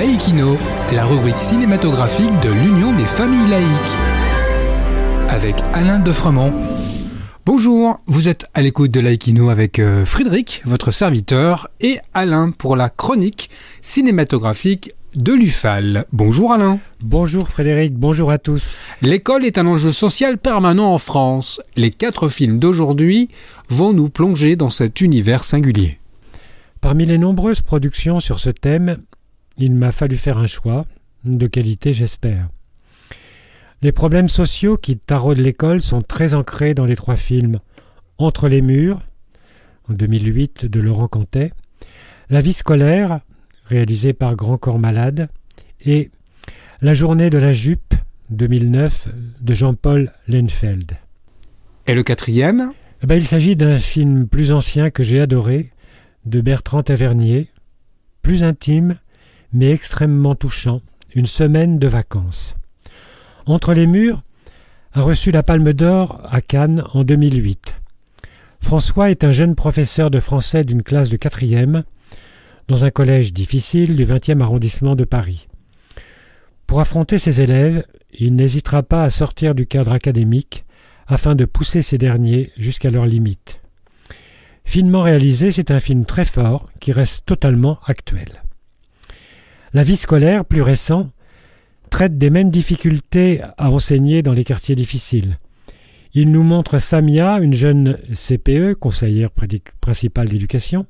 Laïkino, la rubrique cinématographique de l'Union des familles laïques. Avec Alain Defremont. Bonjour, vous êtes à l'écoute de Laïkino avec Frédéric, votre serviteur, et Alain pour la chronique cinématographique de l'UFAL. Bonjour Alain. Bonjour Frédéric, bonjour à tous. L'école est un enjeu social permanent en France. Les 4 films d'aujourd'hui vont nous plonger dans cet univers singulier. Parmi les nombreuses productions sur ce thème, il m'a fallu faire un choix, de qualité j'espère. Les problèmes sociaux qui taraudent l'école sont très ancrés dans les 3 films Entre les murs, en 2008 de Laurent Cantet, La vie scolaire, réalisé par Grand Corps Malade, et La journée de la jupe, 2009 de Jean-Paul Lehnsfeld. Et le 4e ? Il s'agit d'un film plus ancien que j'ai adoré, de Bertrand Tavernier, plus intime, mais extrêmement touchant, Une semaine de vacances. Entre les murs a reçu la Palme d'Or à Cannes en 2008. François est un jeune professeur de français d'une classe de 4e dans un collège difficile du 20e arrondissement de Paris. Pour affronter ses élèves, il n'hésitera pas à sortir du cadre académique afin de pousser ces derniers jusqu'à leurs limites. Finement réalisé, c'est un film très fort qui reste totalement actuel. La vie scolaire, plus récent, traite des mêmes difficultés à enseigner dans les quartiers difficiles. Il nous montre Samia, une jeune CPE, conseillère principale d'éducation,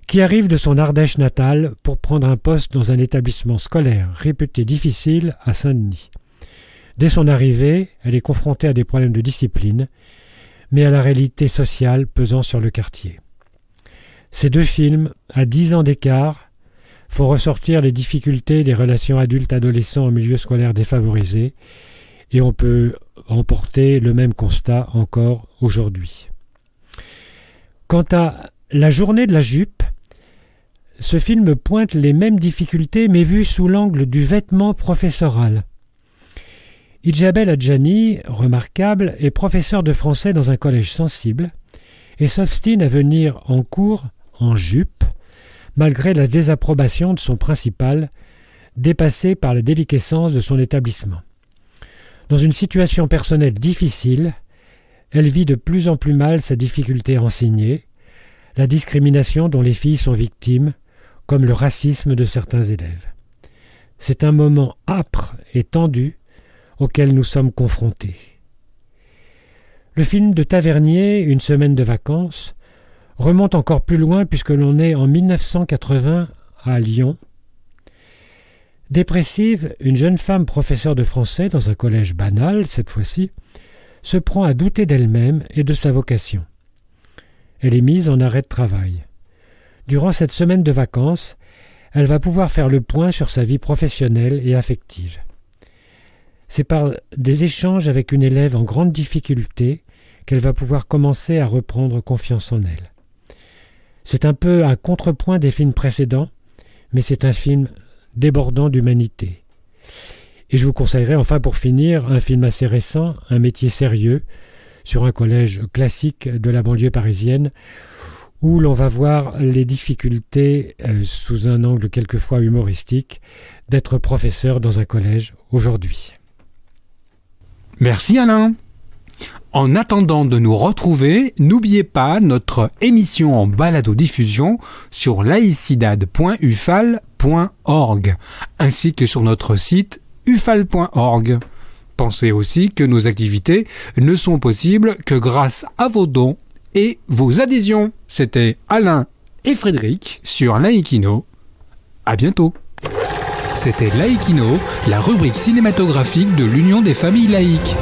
qui arrive de son Ardèche natale pour prendre un poste dans un établissement scolaire réputé difficile à Saint-Denis. Dès son arrivée, elle est confrontée à des problèmes de discipline, mais à la réalité sociale pesant sur le quartier. Ces 2 films, à 10 ans d'écart, font ressortir les difficultés des relations adultes-adolescents en milieu scolaire défavorisé, et on peut emporter le même constat encore aujourd'hui. Quant à La journée de la jupe, ce film pointe les mêmes difficultés mais vues sous l'angle du vêtement professoral. Idjabel Adjani, remarquable, est professeur de français dans un collège sensible et s'obstine à venir en cours en jupe, malgré la désapprobation de son principal, dépassé par la déliquescence de son établissement. Dans une situation personnelle difficile, elle vit de plus en plus mal sa difficulté à enseigner, la discrimination dont les filles sont victimes, comme le racisme de certains élèves. C'est un moment âpre et tendu auquel nous sommes confrontés. Le film de Tavernier, Une semaine de vacances, remonte encore plus loin puisque l'on est en 1980 à Lyon. Dépressive, une jeune femme professeure de français dans un collège banal, cette fois-ci, se prend à douter d'elle-même et de sa vocation. Elle est mise en arrêt de travail. Durant cette semaine de vacances, elle va pouvoir faire le point sur sa vie professionnelle et affective. C'est par des échanges avec une élève en grande difficulté qu'elle va pouvoir commencer à reprendre confiance en elle. C'est un peu un contrepoint des films précédents, mais c'est un film débordant d'humanité. Et je vous conseillerais enfin pour finir un film assez récent, Un métier sérieux, sur un collège classique de la banlieue parisienne, où l'on va voir les difficultés, sous un angle quelquefois humoristique, d'être professeur dans un collège aujourd'hui. Merci Alain. En attendant de nous retrouver, n'oubliez pas notre émission en balado-diffusion sur laicidad.ufal.org ainsi que sur notre site ufal.org. Pensez aussi que nos activités ne sont possibles que grâce à vos dons et vos adhésions. C'était Alain et Frédéric sur Laïkino. À bientôt. C'était Laïkino, la rubrique cinématographique de l'Union des familles laïques.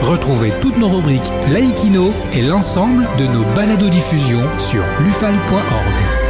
Retrouvez toutes nos rubriques Laïkino et l'ensemble de nos balados-diffusions sur lufal.org.